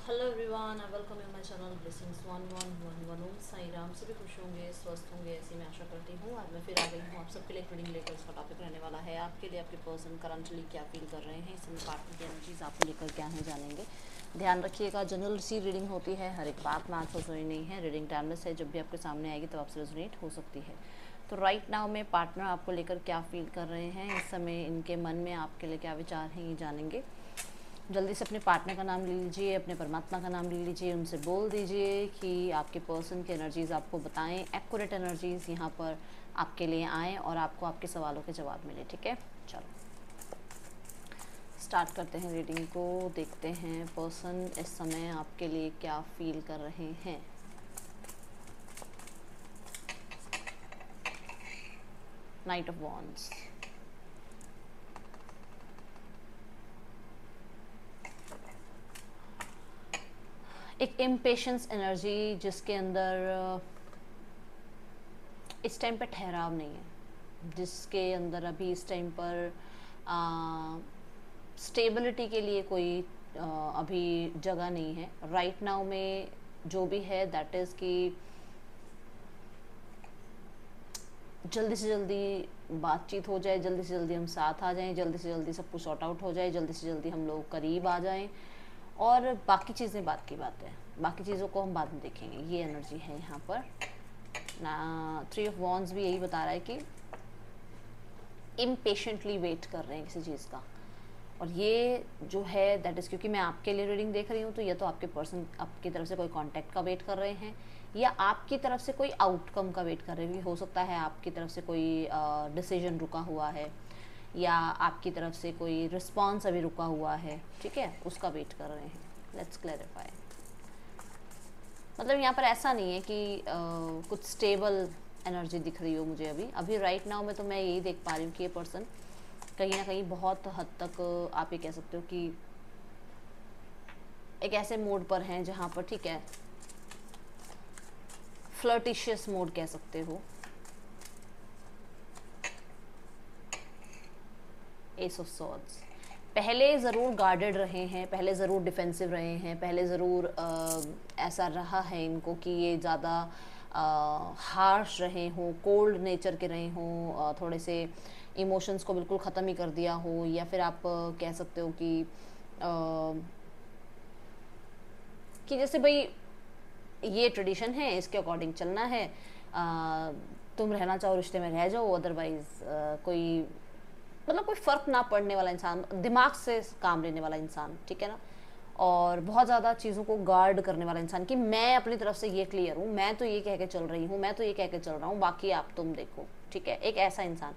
Hello everyone, I welcome you my channel blessings 1111 ओम साई राम। सभी खुश होंगे, स्वस्थ होंगे, ऐसी मैं आशा करती हूँ। आज मैं फिर आ गई हूँ आप सबके लिए रीडिंग लेकर। इसका टॉपिक रहने वाला है आपके लिए आपके पर्सन करंटली क्या फील कर रहे हैं, इस समय पार्टनर की एनर्जीज आपको लेकर क्या है जानेंगे। ध्यान रखिएगा, जनरल सी रीडिंग होती है, हर एक बात मैच हो रही नहीं है। रीडिंग टाइमलेस है, जब भी आपके सामने आएगी तब आपसे रेजोनेट हो सकती है। तो राइट नाउ में पार्टनर आपको लेकर क्या फील कर रहे हैं, इस समय इनके मन में आपके लिए क्या विचार हैं, ये जानेंगे। जल्दी से अपने पार्टनर का नाम ले लीजिए, अपने परमात्मा का नाम ले लीजिए, उनसे बोल दीजिए कि आपके पर्सन की एनर्जीज़ आपको बताएं, एक्यूरेट एनर्जीज़ यहाँ पर आपके लिए आएँ और आपको आपके सवालों के जवाब मिले। ठीक है, चलो स्टार्ट करते हैं रीडिंग को। देखते हैं पर्सन इस समय आपके लिए क्या फील कर रहे हैं। नाइट ऑफ वॉन्ड्स, एक इम्पेशंस एनर्जी जिसके अंदर इस टाइम पे ठहराव नहीं है, जिसके अंदर अभी इस टाइम पर स्टेबिलिटी के लिए कोई अभी जगह नहीं है। राइट नाउ में जो भी है दैट इज़ कि जल्दी से जल्दी बातचीत हो जाए, जल्दी से जल्दी हम साथ आ जाएं, जल्दी से जल्दी सब कुछ सॉर्ट आउट हो जाए, जल्दी से जल्दी हम लोग करीब आ जाएं, और बाकी चीज़ें बात की बात है, बाकी चीज़ों को हम बाद में देखेंगे। ये एनर्जी है यहाँ पर ना। 3 ऑफ वॉन्ड्स भी यही बता रहा है कि इम्पेशेंटली वेट कर रहे हैं किसी चीज़ का, और ये जो है दैट इज़ क्योंकि मैं आपके लिए रीडिंग देख रही हूँ, तो ये तो आपके पर्सन आपकी तरफ से कोई कांटेक्ट का वेट कर रहे हैं, या आपकी तरफ से कोई आउटकम का वेट कर रहे हैं। हो सकता है आपकी तरफ से कोई डिसीजन रुका हुआ है, या आपकी तरफ से कोई रिस्पॉन्स अभी रुका हुआ है, ठीक है, उसका वेट कर रहे हैं। Let's clarify. मतलब यहाँ पर ऐसा नहीं है कि कुछ स्टेबल एनर्जी दिख रही हो मुझे अभी राइट नाउ में। तो मैं यही देख पा रही हूँ कि ये पर्सन कहीं ना कहीं बहुत हद तक आप ये कह सकते हो कि एक ऐसे मोड पर हैं जहाँ पर, ठीक है, फ्लर्टिशियस मोड कह सकते हो। एस ऑफ सॉर्ड्स, पहले ज़रूर गार्डेड रहे हैं, पहले ज़रूर डिफेंसिव रहे हैं, पहले ज़रूर ऐसा रहा है इनको कि ये ज़्यादा हार्श रहे हों, कोल्ड नेचर के रहे हों, थोड़े से इमोशंस को बिल्कुल ख़त्म ही कर दिया हो, या फिर आप कह सकते हो कि जैसे भाई ये ट्रेडिशन है, इसके अकॉर्डिंग चलना है, तुम रहना चाहो रिश्ते में रह जाओ, अदरवाइज कोई मतलब कोई फ़र्क ना पड़ने वाला इंसान, दिमाग से काम लेने वाला इंसान, ठीक है ना, और बहुत ज़्यादा चीज़ों को गार्ड करने वाला इंसान कि मैं अपनी तरफ से ये क्लियर हूँ, मैं तो ये कह के चल रही हूँ, मैं तो ये कह के चल रहा हूँ, बाकी आप तुम देखो, ठीक है। एक ऐसा इंसान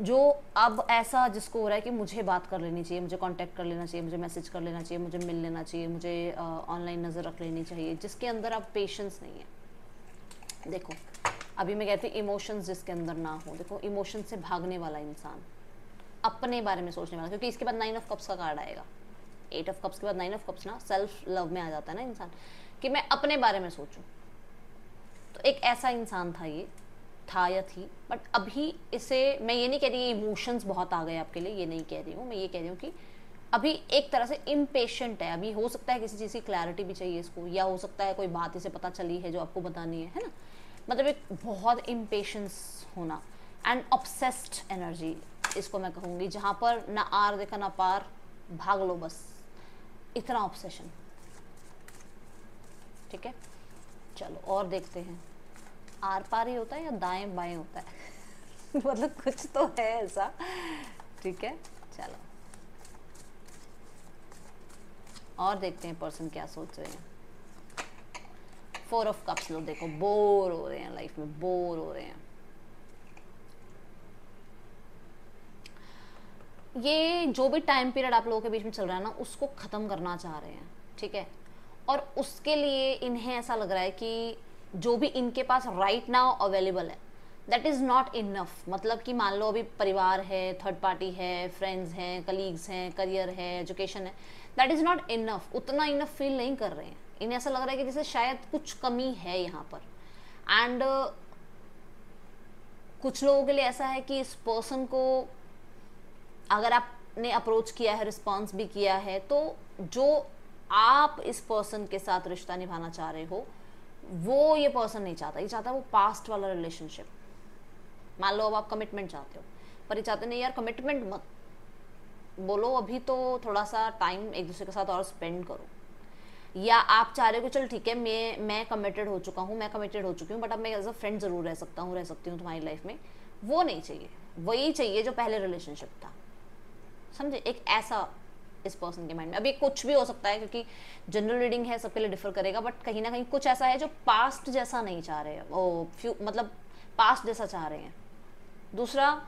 जो अब ऐसा जिसको हो रहा है कि मुझे बात कर लेनी चाहिए, मुझे कांटेक्ट कर लेना चाहिए, मुझे मैसेज कर लेना चाहिए, मुझे मिल लेना चाहिए, मुझे ऑनलाइन नज़र रख लेनी चाहिए, जिसके अंदर अब पेशेंस नहीं है। देखो अभी मैं कहती हूँ इमोशंस जिसके अंदर ना हो, देखो इमोशन से भागने वाला इंसान, अपने बारे में सोचने वाला, क्योंकि इसके बाद 9 ऑफ कप्स का कार्ड आएगा। 8 ऑफ कप्स के बाद 9 ऑफ कप्स ना सेल्फ लव में आ जाता है ना इंसान, कि मैं अपने बारे में सोचूं। तो एक ऐसा इंसान था, ये था या थी, बट अभी इसे, मैं ये नहीं कह रही इमोशंस बहुत आ गए आपके लिए, ये नहीं कह रही हूँ, मैं ये कह रही हूँ कि अभी एक तरह से इम्पेशेंट है। अभी हो सकता है किसी चीज़ की क्लैरिटी भी चाहिए इसको, या हो सकता है कोई बात इसे पता चली है जो आपको बतानी है ना। मतलब एक बहुत इम्पेशेंस होना एंड ऑब्सेस्ड एनर्जी इसको मैं कहूँगी, जहाँ पर ना आर देखा ना पार, भाग लो बस, इतना ऑब्सेशन, ठीक है। चलो और देखते हैं, आर पार ही होता है या दाएं बाएं होता है मतलब कुछ तो है ऐसा, ठीक है। चलो और देखते हैं पर्सन क्या सोच रहे हैं। 4 ऑफ कप्स लो, देखो बोर हो रहे हैं लाइफ में, बोर हो रहे हैं। ये जो भी टाइम पीरियड आप लोगों के बीच में चल रहा है ना, उसको ख़त्म करना चाह रहे हैं, ठीक है। और उसके लिए इन्हें ऐसा लग रहा है कि जो भी इनके पास राइट नाउ अवेलेबल है दैट इज़ नॉट इनफ। मतलब कि मान लो अभी परिवार है, थर्ड पार्टी है, फ्रेंड्स हैं, कलीग्स हैं, करियर है, एजुकेशन है, दैट इज़ नॉट इनफ। उतना इनफ फील नहीं कर रहे हैं। इन्हें ऐसा लग रहा है कि जैसे शायद कुछ कमी है यहाँ पर। एंड कुछ लोगों के लिए ऐसा है कि इस पर्सन को अगर आपने अप्रोच किया है, रिस्पॉन्स भी किया है, तो जो आप इस पर्सन के साथ रिश्ता निभाना चाह रहे हो, वो ये पर्सन नहीं चाहता, ये चाहता है वो पास्ट वाला रिलेशनशिप। मान लो अब आप कमिटमेंट चाहते हो, पर ये चाहते नहीं यार कमिटमेंट मत बोलो, अभी तो थोड़ा सा टाइम एक दूसरे के साथ और स्पेंड करो। या आप चाह रहे हो कि चल ठीक है, मैं कमिटेड हो चुका हूँ, मैं कमिटेड हो चुकी हूँ, बट अब मैं एज अ फ्रेंड ज़रूर रह सकता हूँ, रह सकती हूँ तुम्हारी लाइफ में। वो नहीं चाहिए, वही चाहिए जो पहले रिलेशनशिप था। समझे? एक ऐसा इस पर्सन के माइंड में। अभी कुछ भी हो सकता है क्योंकि जनरल रीडिंग है, सबके लिए डिफर करेगा, बट कहीं ना कहीं कुछ ऐसा है जो पास्ट जैसा नहीं चाह रहे हैं, वो मतलब पास्ट जैसा चाह रहे हैं। दूसरा,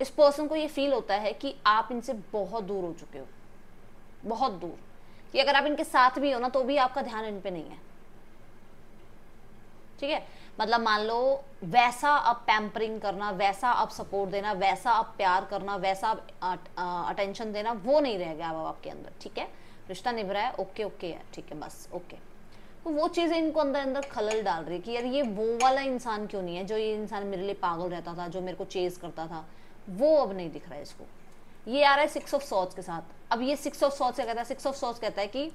इस पर्सन को ये फील होता है कि आप इनसे बहुत दूर हो चुके हो, बहुत दूर, कि अगर आप इनके साथ भी हो ना तो भी आपका ध्यान इन पे नहीं है। ठीक है? मतलब मान लो वैसा अब पैम्परिंग करना, वैसा अब सपोर्ट देना, वैसा अब प्यार करना, वैसा अब अटेंशन देना, वो नहीं रह गया अब आपके अंदर। ठीक है? रिश्ता निभ रहा है, ओके ओके है, ठीक है, बस ओके। तो वो चीज़ें इनको अंदर अंदर खलल डाल रही है कि यार ये वो वाला इंसान क्यों नहीं है, जो ये इंसान मेरे लिए पागल रहता था, जो मेरे को चेज करता था, वो अब नहीं दिख रहा है इसको। ये आ रहा है 6 ऑफ सॉर्ड्स के साथ। अब ये 6 ऑफ सॉर्ड्स क्या कहता है? 6 ऑफ सॉर्ड्स कहता है कि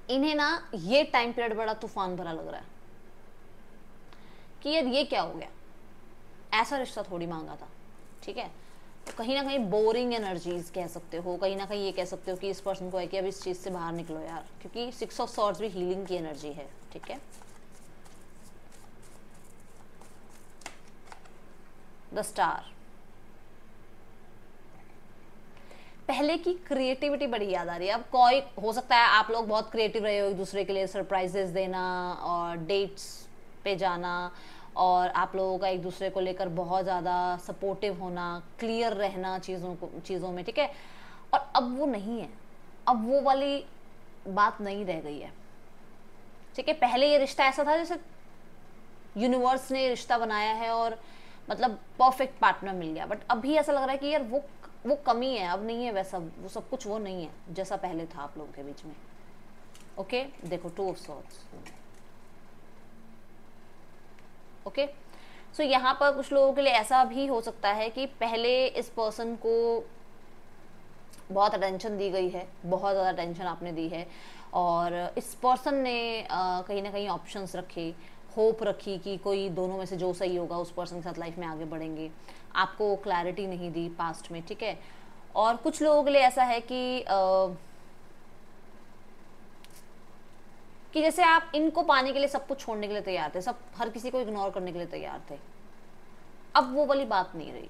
इन्हें ना ये टाइम पीरियड बड़ा तूफान भरा लग रहा है कि यार ये क्या हो गया, ऐसा रिश्ता थोड़ी मांगा था। ठीक है? तो कहीं ना कहीं बोरिंग एनर्जीज कह सकते हो, कहीं ना कहीं ये कह सकते हो कि इस पर्सन को है कि अब इस चीज़ से बाहर निकलो यार, क्योंकि 6 ऑफ सॉर्ड्स भी हीलिंग की एनर्जी है। ठीक है? द स्टार, पहले की क्रिएटिविटी बड़ी याद आ रही है। अब कोई हो सकता है आप लोग बहुत क्रिएटिव रहे हो, एक दूसरे के लिए सरप्राइजेस देना और डेट्स पे जाना, और आप लोगों का एक दूसरे को लेकर बहुत ज़्यादा सपोर्टिव होना, क्लियर रहना चीज़ों में। ठीक है? और अब वो नहीं है, अब वो वाली बात नहीं रह गई है। ठीक है? पहले ये रिश्ता ऐसा था जैसे यूनिवर्स ने रिश्ता बनाया है और मतलब परफेक्ट पार्टनर मिल गया, बट अभी ऐसा लग रहा है कि यार वो कमी है, अब नहीं है वैसा, वो सब कुछ वो नहीं है जैसा पहले था आप लोगों के बीच में। ओके? देखो 2 ऑफ सॉर्ड्स। ओके? सो यहाँ पर कुछ लोगों के लिए ऐसा भी हो सकता है कि पहले इस पर्सन को बहुत अटेंशन दी गई है, बहुत ज़्यादा अटेंशन आपने दी है, और इस पर्सन ने कहीं ना कहीं ऑप्शंस रखे, होप रखी कि कोई दोनों में से जो सही होगा उस पर्सन के साथ लाइफ में आगे बढ़ेंगे। आपको क्लैरिटी नहीं दी पास्ट में। ठीक है? और कुछ लोगों के लिए ऐसा है कि जैसे आप इनको पाने के लिए सब कुछ छोड़ने के लिए तैयार थे, सब हर किसी को इग्नोर करने के लिए तैयार थे। अब वो वाली बात नहीं रही,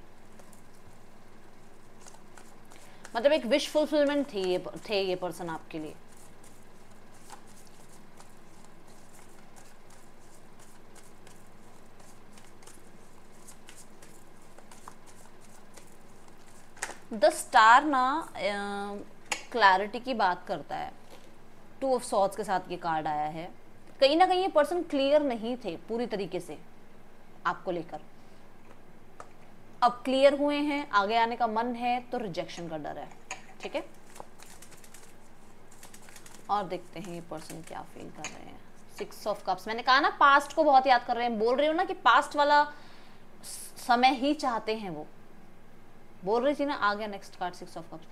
मतलब एक विश फुलफिलमेंट थे ये पर्सन आपके लिए। द स्टार ना क्लैरिटी की बात करता है। 2 ऑफ सॉर्ड्स के साथ ये कार्ड आया है। कहीं ना कहीं ये पर्सन क्लियर नहीं थे पूरी तरीके से आपको लेकर, अब क्लियर हुए हैं, आगे आने का मन है, तो रिजेक्शन का डर है। ठीक है? और देखते हैं ये पर्सन क्या फील कर रहे हैं। 6 ऑफ कप्स, मैंने कहा ना पास्ट को बहुत याद कर रहे हैं, बोल रही हूँ ना कि पास्ट वाला समय ही चाहते हैं, वो बोल रही थी ना। आ गया नेक्स्ट कार्ड 6 ऑफ कप्स।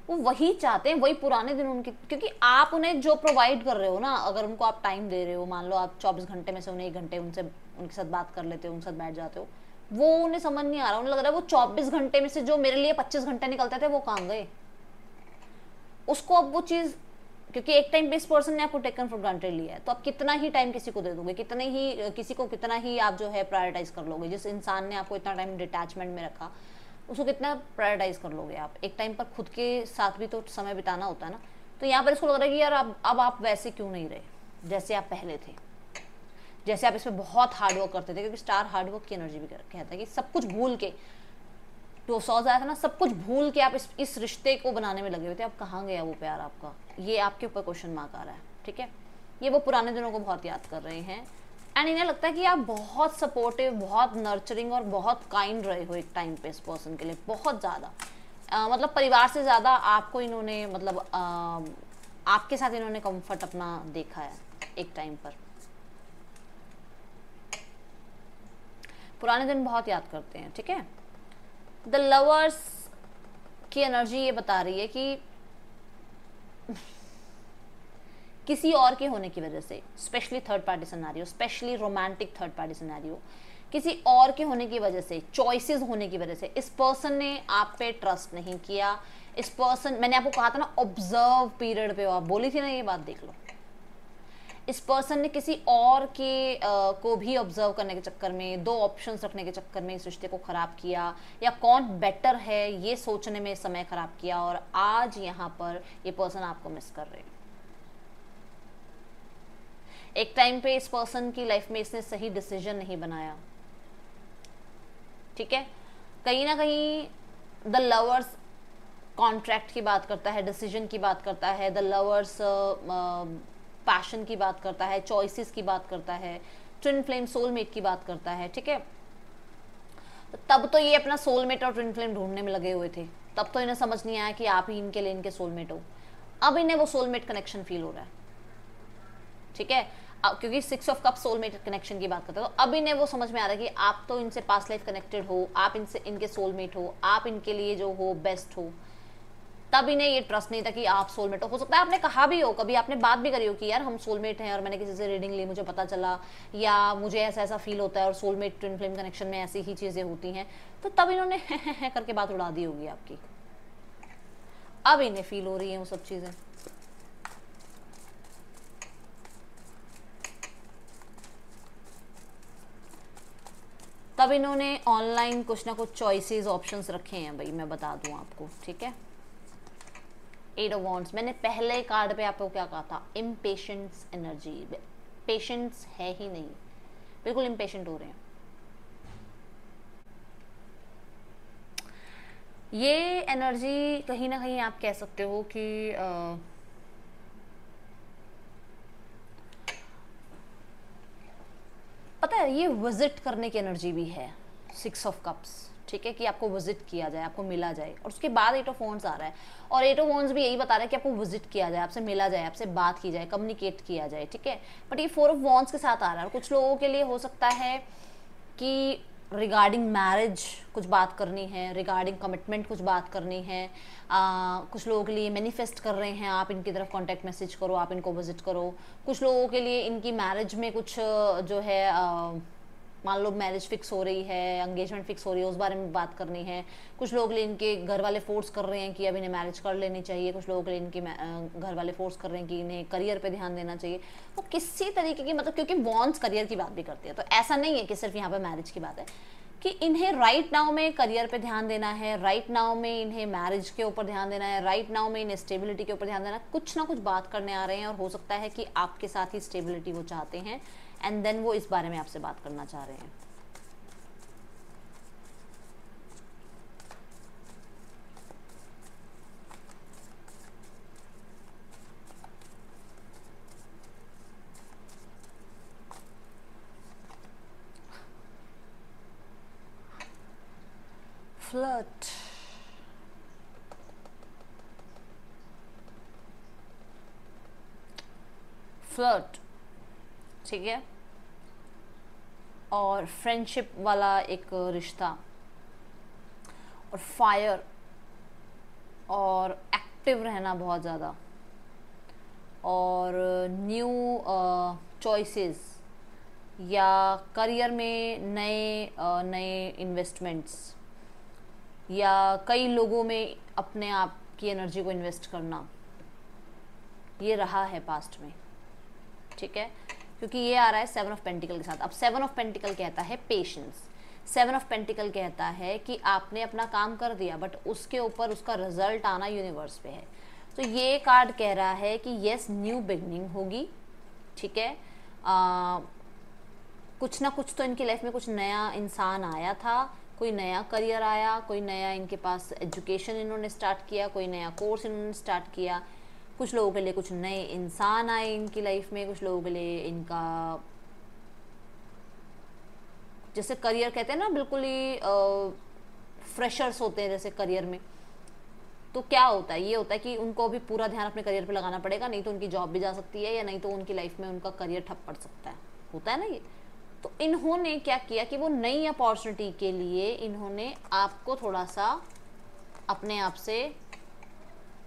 वो वही चाहते हैं, वही पुराने दिन उनके, क्योंकि आप उन्हें जो प्रोवाइड कर रहे हो ना, अगर उनको आप टाइम दे रहे हो, मान लो आप 24 घंटे में से उन्हें 1 घंटे उनके साथ बात कर लेते हो, उनके साथ बैठ जाते हो, वो उन्हें समझ नहीं आ रहा, उन्हें लग रहा है वो 24 घंटे में से जो मेरे लिए 25 घंटे निकलते थे वो कहाँ गए। उसको अब वो चीज़, क्योंकि एक टाइम पे इस पर्सन ने आपको टेकन फॉर ग्रांटेड लिया है, तो आप कितना ही टाइम किसी को दे दोगे, कितना ही आप जो है प्रायोरिटाइज कर लोगे। जिस इंसान ने आपको इतना टाइम डिटैचमेंट में रखा, उसको कितना प्रायोरिटाइज कर लोगे आप। एक टाइम पर खुद के साथ भी तो समय बिताना होता है ना। तो यहाँ पर इसको लग रहा है कि यार अब आप वैसे क्यों नहीं रहे जैसे आप पहले थे, जैसे आप इसमें बहुत हार्डवर्क करते थे, क्योंकि स्टार हार्डवर्क की एनर्जी भी कहता है कि सब कुछ भूल के, 2 सॉज आया था ना, सब कुछ भूल के आप इस रिश्ते को बनाने में लगे हुए थे। अब कहाँ गया वो प्यार आपका, ये आपके ऊपर क्वेश्चन मार्क आ रहा है। ठीक है? ये वो पुराने दिनों को बहुत याद कर रहे हैं, एंड इन्हें लगता है कि आप बहुत सपोर्टिव, बहुत नर्चरिंग और बहुत काइंड रहे हो एक टाइम पे इस पर्सन के लिए, बहुत ज़्यादा। मतलब परिवार से ज़्यादा आपको इन्होंने, मतलब आपके साथ इन्होंने कंफर्ट अपना देखा है एक टाइम पर। पुराने दिन बहुत याद करते हैं। ठीक है? द लवर्स की एनर्जी ये बता रही है कि किसी और के होने की वजह से, specially third party scenario, specially romantic third party scenario, किसी और के होने की वजह से, चॉइसेस होने की वजह से इस पर्सन ने आप पे ट्रस्ट नहीं किया। इस पर्सन, मैंने आपको कहा था ना ऑब्जर्व पीरियड पे हो आप, बोली थी ना ये बात, देख लो। इस पर्सन ने किसी और के को भी ऑब्जर्व करने के चक्कर में, दो ऑप्शंस रखने के चक्कर में इस रिश्ते को खराब किया, या कौन बेटर है ये सोचने में समय खराब किया, और आज यहाँ पर ये पर्सन आपको मिस कर रहे हैं। एक टाइम पे इस पर्सन की लाइफ में इसने सही डिसीजन नहीं बनाया, ठीक है। कहीं ना कहीं द लवर्स कॉन्ट्रैक्ट की बात करता है, डिसीजन की बात करता है, द लवर्स पैशन की बात करता है, चॉइसेस की बात करता है, ट्विन फ्लेम सोलमेट की बात करता है, ठीक है। तब तो ये अपना सोलमेट और ट्विन फ्लेम ढूंढने में लगे हुए थे, तब तो इन्हें समझ नहीं आया कि आप ही इनके लिए इनके सोलमेट हो। अब इन्हें वो सोलमेट कनेक्शन फील हो रहा है, ठीक है, क्योंकि 6 ऑफ कप सोलमेट कनेक्शन की बात करते हैं, तो अब इन्हें वो समझ में आ रहा है कि आप तो इनसे पास्ट लाइफ कनेक्टेड हो, आप इनसे इनके सोलमेट हो, आप इनके लिए जो हो बेस्ट हो। तब इन्हें ये ट्रस्ट नहीं था कि आप सोलमेट हो सकता है आपने कहा भी हो, कभी आपने बात भी करी हो कि यार हम सोलमेट हैं और मैंने किसी से रीडिंग ली, मुझे पता चला, या मुझे ऐसा ऐसा फील होता है, और सोलमेट ट्विन फ्लेम कनेक्शन में ऐसी ही चीजें होती हैं, तो तब इन्होंने करके बात उड़ा दी होगी आपकी। अब इन्हें फील हो रही है वो सब चीजें। तब इन्होंने ऑनलाइन कुछ ना कुछ चॉइसेस ऑप्शंस रखे हैं भाई, मैं बता दूं आपको, ठीक है। 8 ऑफ वॉन्ड्स, मैंने पहले कार्ड पे आपको क्या कहा था, इम्पेशेंस एनर्जी, पेशेंस है ही नहीं, बिल्कुल इम्पेशेंट हो रहे हैं। ये एनर्जी कहीं ना कहीं आप कह सकते हो कि पता है ये विजिट करने की एनर्जी भी है, 6 ऑफ कप्स, ठीक है, कि आपको विजिट किया जाए, आपको मिला जाए, और उसके बाद 8 ऑफ वॉन्ड्स आ रहा है, और 8 ऑफ वॉन्ड्स भी यही बता रहा है कि आपको विजिट किया जाए, आपसे मिला जाए, आपसे बात की जाए, कम्युनिकेट किया जाए, ठीक है। बट ये 4 ऑफ वॉन्ड्स के साथ आ रहा है, और कुछ लोगों के लिए हो सकता है कि रिगार्डिंग मैरिज कुछ बात करनी है, रिगार्डिंग कमिटमेंट कुछ बात करनी है, कुछ लोगों के लिए मैनिफेस्ट कर रहे हैं, आप इनकी तरफ कांटेक्ट मैसेज करो, आप इनको विजिट करो। कुछ लोगों के लिए इनकी मैरिज में कुछ जो है मान लो मैरिज फिक्स हो रही है, एंगेजमेंट फिक्स हो रही है, उस बारे में बात करनी है। कुछ लोगों के लिए इनके घर वाले फोर्स कर रहे हैं कि अब इन्हें मैरिज कर लेनी चाहिए, कुछ लोगों के लिए इनके घर वाले फोर्स कर रहे हैं कि इन्हें करियर पे ध्यान देना चाहिए। वो किसी तरीके की, मतलब क्योंकि वॉन्ट्स करियर की बात भी करती है, तो ऐसा नहीं है कि सिर्फ यहाँ पे मैरिज की बात है, कि इन्हें राइट नाउ में करियर पे ध्यान देना है, राइट नाउ में इन्हें मैरिज के ऊपर ध्यान देना है, राइट नाउ में इन्हें स्टेबिलिटी के ऊपर ध्यान देना है। कुछ ना कुछ बात करने आ रहे हैं, और हो सकता है कि आपके साथ ही स्टेबिलिटी वो चाहते हैं, एंड देन वो इस बारे में आपसे बात करना चाह रहे हैं। फ्लर्ट, फ्लर्ट, ठीक है, और फ्रेंडशिप वाला एक रिश्ता, और फायर, और एक्टिव रहना बहुत ज़्यादा, और न्यू चॉइसेस, या करियर में नए नए इन्वेस्टमेंट्स, या कई लोगों में अपने आप की एनर्जी को इन्वेस्ट करना, ये रहा है पास्ट में, ठीक है। क्योंकि ये आ रहा है 7 ऑफ पेंटिकल के साथ। अब 7 ऑफ पेंटिकल कहता है पेशेंस, 7 ऑफ पेंटिकल कहता है कि आपने अपना काम कर दिया, बट उसके ऊपर उसका रिजल्ट आना यूनिवर्स पे है। तो ये कार्ड कह रहा है कि यस, न्यू बिगनिंग होगी, ठीक है। कुछ ना कुछ तो इनकी लाइफ में कुछ नया इंसान आया था, कोई नया करियर आया, कोई नया इनके पास एजुकेशन इन्होंने स्टार्ट किया, कोई नया कोर्स इन्होंने स्टार्ट किया। कुछ लोगों के लिए कुछ नए इंसान आए इनकी लाइफ में, कुछ लोगों के लिए इनका जैसे करियर कहते हैं ना, बिल्कुल ही फ्रेशर्स होते हैं जैसे करियर में, तो क्या होता है, ये होता है कि उनको भी पूरा ध्यान अपने करियर पे लगाना पड़ेगा, नहीं तो उनकी जॉब भी जा सकती है, या नहीं तो उनकी लाइफ में उनका करियर ठप पड़ सकता है, होता है ना ये। तो इन्होंने क्या किया कि वो नई अपॉर्चुनिटी के लिए इन्होंने आपको थोड़ा सा अपने आप से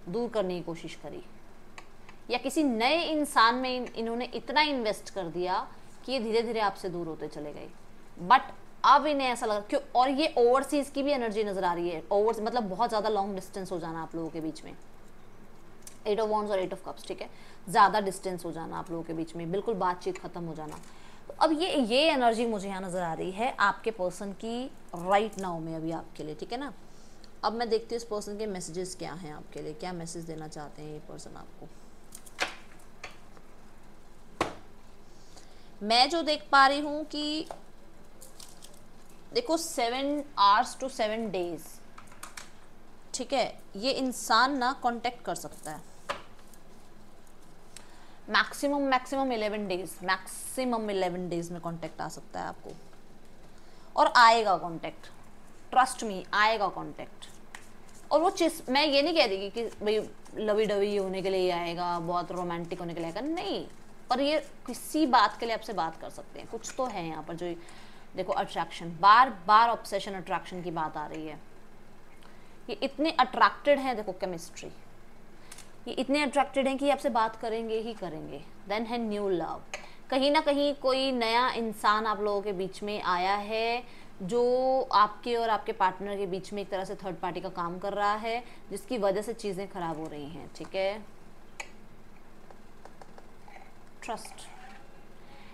दूर करने की कोशिश करी, या किसी नए इंसान में इन्होंने इतना इन्वेस्ट कर दिया कि ये धीरे धीरे आपसे दूर होते चले गए। बट अब इन्हें ऐसा लगा क्यों, और ये ओवरसीज की भी एनर्जी नजर आ रही है, ओवर मतलब बहुत ज़्यादा लॉन्ग डिस्टेंस हो जाना आप लोगों के बीच में, 8 ऑफ वॉन्ड्स और 8 ऑफ कप्स, ठीक है, ज़्यादा डिस्टेंस हो जाना आप लोगों के बीच में, बिल्कुल बातचीत खत्म हो जाना। तो अब ये एनर्जी मुझे यहाँ नज़र आ रही है आपके पर्सन की राइट नाउ में अभी आपके लिए, ठीक है ना। अब मैं देखती हूँ इस पर्सन के मैसेजेस क्या हैं आपके लिए, क्या मैसेज देना चाहते हैं ये पर्सन आपको। मैं जो देख पा रही हूँ कि देखो 7 आवर्स टू 7 डेज, ठीक है, ये इंसान ना कांटेक्ट कर सकता है मैक्सिमम 11 डेज, मैक्सिमम 11 डेज में कांटेक्ट आ सकता है आपको, और आएगा कांटेक्ट, ट्रस्ट मी आएगा कांटेक्ट। और वो चीज़ मैं ये नहीं कह रही कि भाई लवी डवी होने के लिए आएगा, बहुत रोमांटिक होने के लिए आएगा, नहीं, पर ये किसी बात के लिए आपसे बात कर सकते हैं, कुछ तो है यहाँ पर जो देखो अट्रैक्शन, बार बार ऑब्सेशन अट्रैक्शन की बात आ रही है, ये इतने अट्रैक्टेड हैं, देखो केमिस्ट्री, ये इतने अट्रैक्टेड हैं कि आपसे बात करेंगे ही करेंगे। देन है न्यू लव, कहीं ना कहीं कोई नया इंसान आप लोगों के बीच में आया है जो आपके और आपके पार्टनर के बीच में एक तरह से थर्ड पार्टी का काम कर रहा है, जिसकी वजह से चीज़ें खराब हो रही हैं, ठीक है। ट्रस्ट,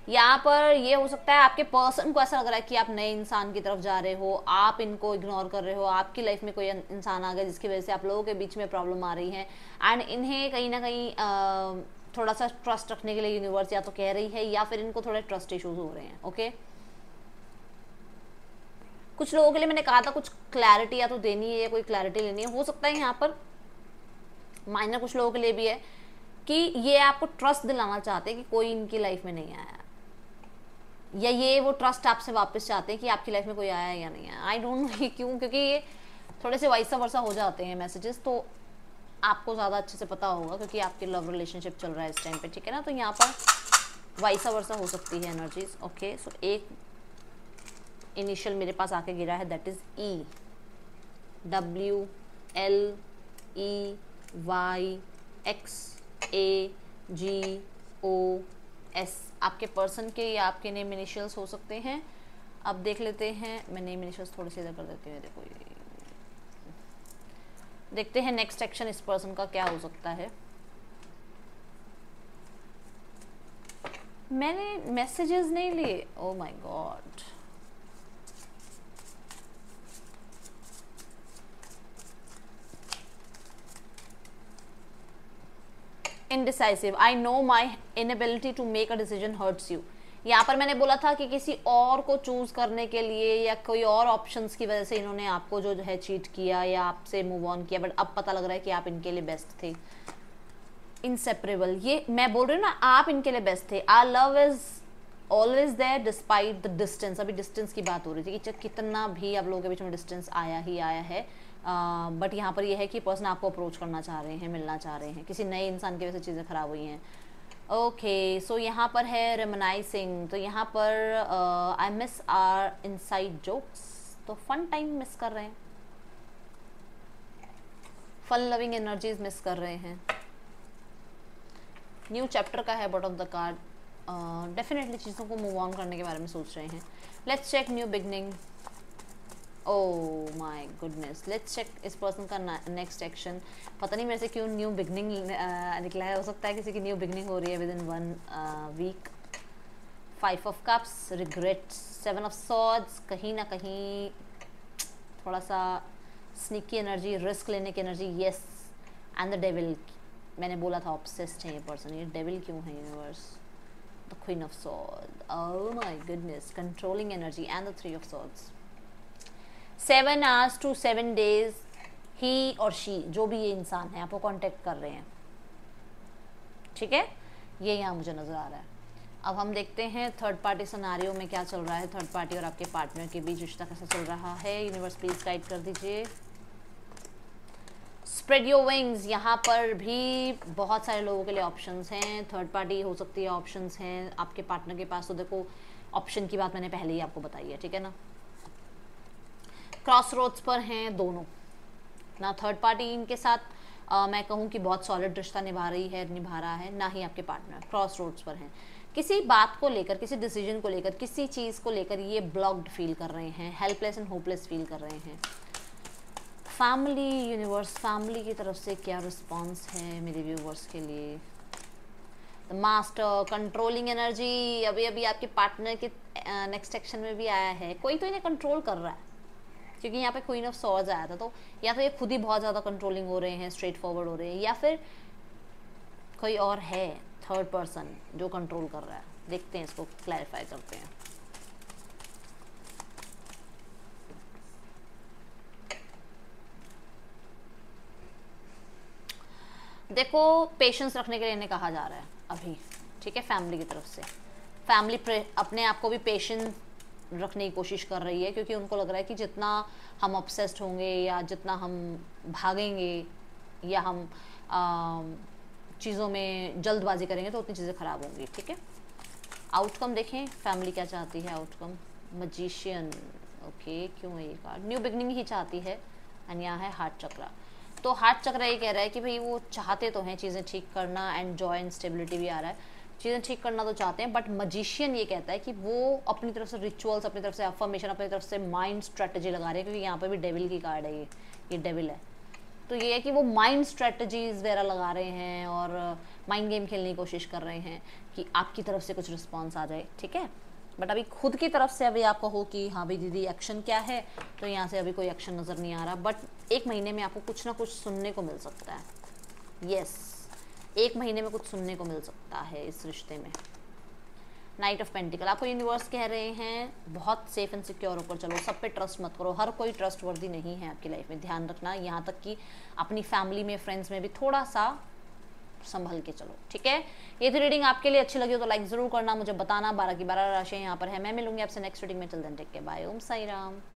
यहाँ पर ये हो सकता है आपके पर्सन को ऐसा लग रहा है कि आप नए इंसान की तरफ जा रहे हो, आप इनको इग्नोर कर रहे हो, आपकी लाइफ में कोई इंसान आ गया जिसकी वजह से आप लोगों के बीच में प्रॉब्लम आ रही है, एंड इन्हें कहीं ना कहीं थोड़ा सा ट्रस्ट रखने के लिए यूनिवर्स या तो कह रही है या फिर इनको थोड़े ट्रस्ट इश्यूज हो रहे हैं, ओके। कुछ लोगों के लिए मैंने कहा था कुछ क्लैरिटी या तो देनी है या कोई क्लैरिटी लेनी है, हो सकता है यहाँ पर माइनर कुछ लोगों के लिए भी है कि ये आपको ट्रस्ट दिलाना चाहते हैं कि कोई इनकी लाइफ में नहीं आया, या ये वो ट्रस्ट आपसे वापस चाहते हैं कि आपकी लाइफ में कोई आया या नहीं आया। आई डोंट नो क्यों, क्योंकि ये थोड़े से वाइसा वर्सा हो जाते हैं मैसेजेस, तो आपको ज़्यादा अच्छे से पता होगा क्योंकि आपकी लव रिलेशनशिप चल रहा है इस टाइम पे, ठीक है ना। तो यहाँ पर वाइसा वर्सा हो सकती है एनर्जीज, ओके। सो एक इनिशियल मेरे पास आके गिरा है, दैट इज E, WLEYXAGOS, आपके पर्सन के या आपके नेम इनिशियल्स हो सकते हैं। अब देख लेते हैं, मैं नेम इनिशियल्स थोड़े से इधर कर देती हूँ, देखो देखते हैं नेक्स्ट एक्शन इस पर्सन का क्या हो सकता है। मैंने मैसेजेस नहीं लिए, oh my God, indecisive, I know my inability to make a decision hurts you। यहाँ पर मैंने बोला था कि किसी और को चूज करने के लिए या कोई और ऑप्शंस की वजह से इन्होंने आपको जो है चीट किया या आपसे मूव ऑन किया, बट अब पता लग रहा है कि आप इनके लिए बेस्ट थे, इंसेपरेबल। ये मैं बोल रही हूँ ना, आप इनके लिए बेस्ट थे। Our love is always there despite the distance. अभी डिस्टेंस की बात हो रही थी कि कितना भी आप लोगों के बीच में डिस्टेंस आया ही आया है, बट यहाँ पर यह है कि पर्सन आपको अप्रोच करना चाह रहे हैं, मिलना चाह रहे हैं, किसी नए इंसान की वजह से चीज़ें खराब हुई हैं, ओके। सो यहाँ पर है रेमनाइजिंग, तो यहाँ पर I miss our inside jokes, तो फन टाइम मिस कर रहे हैं, फन लविंग एनर्जीज मिस कर रहे हैं। न्यू चैप्टर का है bottom of the card, definitely चीज़ों को मूव ऑन करने के बारे में सोच रहे हैं। Let's check new beginning, oh my goodness, let's check इस पर्सन का नेक्स्ट एक्शन। पता नहीं मेरे से क्यों न्यू बिगनिंग निकला है, हो सकता है किसी की न्यू बिगनिंग हो रही है within 1 week. 5 of cups, regret, 7 of swords, कहीं ना कहीं थोड़ा सा स्निकी एनर्जी, रिस्क लेने की energy, yes, and the devil. मैंने बोला था ऑब्सेस्ड है ये पर्सन, ये डेविल क्यों है universe. The queen of sword, oh my goodness, controlling energy and the 3 of swords. 7 hours to 7 days ही और शी, जो भी ये इंसान है आपको कांटेक्ट कर रहे हैं, ठीक है, ये यहाँ मुझे नज़र आ रहा है। अब हम देखते हैं थर्ड पार्टी सिनेरियो में क्या चल रहा है, थर्ड पार्टी और आपके पार्टनर के बीच रिश्ता कैसा चल रहा है। यूनिवर्स प्लीज गाइड कर दीजिए। स्प्रेड योर विंग्स, यहाँ पर भी बहुत सारे लोगों के लिए ऑप्शंस हैं, थर्ड पार्टी हो सकती है, ऑप्शंस हैं आपके पार्टनर के पास। तो देखो ऑप्शन की बात मैंने पहले ही आपको बताई है, ठीक है ना। क्रॉस रोड्स पर हैं दोनों ना, थर्ड पार्टी इनके साथ मैं कहूँ कि बहुत सॉलिड रिश्ता निभा रहा है, ना ही आपके पार्टनर क्रॉस रोड्स पर हैं। किसी बात को लेकर, किसी डिसीजन को लेकर, किसी चीज़ को लेकर ये ब्लॉक्ड फील कर रहे हैं, हेल्पलेस एंड होपलेस फील कर रहे हैं। फैमिली यूनिवर्स, फैमिली की तरफ से क्या रिस्पॉन्स है मेरे व्यूवर्स के लिए? द मास्टर, कंट्रोलिंग एनर्जी, अभी अभी आपके पार्टनर के नेक्स्ट सेक्शन में भी आया है। कोई तो इन्हें कंट्रोल कर रहा है, क्योंकि यहाँ पे क्वीन ऑफ सॉर्ड्स आया था, तो या तो ये खुद ही बहुत ज़्यादा कंट्रोलिंग हो रहे हैं, स्ट्रेट फॉरवर्ड हो रहे हैं, या फिर कोई और है थर्ड पर्सन जो कंट्रोल कर रहा है। देखते हैं, इसको क्लैरिफाई करते हैं। देखो, पेशेंस रखने के लिए इन्हें कहा जा रहा है अभी, ठीक है, फैमिली की तरफ से। फैमिली अपने आप को भी पेशेंस रखने की कोशिश कर रही है, क्योंकि उनको लग रहा है कि जितना हम ऑब्सेस्ड होंगे या जितना हम भागेंगे या हम चीज़ों में जल्दबाजी करेंगे तो उतनी चीज़ें ख़राब होंगी, ठीक है। आउटकम देखें, फैमिली क्या चाहती है। आउटकम मैजिशियन, ओके, क्यों ये कार्ड? न्यू बिगनिंग ही चाहती है। एंड यहाँ है हार्ट चक्रा। तो हार्ट चक्रा ये कह रहा है कि भाई वो चाहते तो हैं चीज़ें ठीक करना, एंड जॉय एंड स्टेबिलिटी भी आ रहा है, चीज़ें ठीक करना तो चाहते हैं, बट मैजिशियन ये कहता है कि वो अपनी तरफ से रिचुअल्स, अपनी तरफ से अफर्मेशन, अपनी तरफ से माइंड स्ट्रेटजी लगा रहे हैं, क्योंकि यहाँ पे भी डेविल की कार्ड है, ये डेविल है। तो ये है कि वो माइंड स्ट्रेटजीज वगैरह लगा रहे हैं और माइंड गेम खेलने की कोशिश कर रहे हैं कि आपकी तरफ से कुछ रिस्पॉन्स आ जाए, ठीक है। बट अभी खुद की तरफ से अभी आप कहो कि हाँ भाई दीदी एक्शन क्या है, तो यहाँ से अभी कोई एक्शन नज़र नहीं आ रहा। बट 1 महीने में आपको कुछ ना कुछ सुनने को मिल सकता है। यस, 1 महीने में कुछ सुनने को मिल सकता है इस रिश्ते में। नाइट ऑफ पेंटिकल, आपको यूनिवर्स कह रहे हैं बहुत सेफ एंड सिक्योर होकर चलो, सब पे ट्रस्ट मत करो, हर कोई ट्रस्ट वर्दी नहीं है आपकी लाइफ में, ध्यान रखना। यहाँ तक कि अपनी फैमिली में, फ्रेंड्स में भी थोड़ा सा संभल के चलो, ठीक है। ये थी रीडिंग, आपके लिए अच्छी लगी हो तो लाइक जरूर करना, मुझे बताना। 12 की 12 राशियाँ यहाँ पर है। मैं मिलूंगी आपसे नेक्स्ट रीडिंग में। चल देन टेक केयर, बाय, ओम साई राम।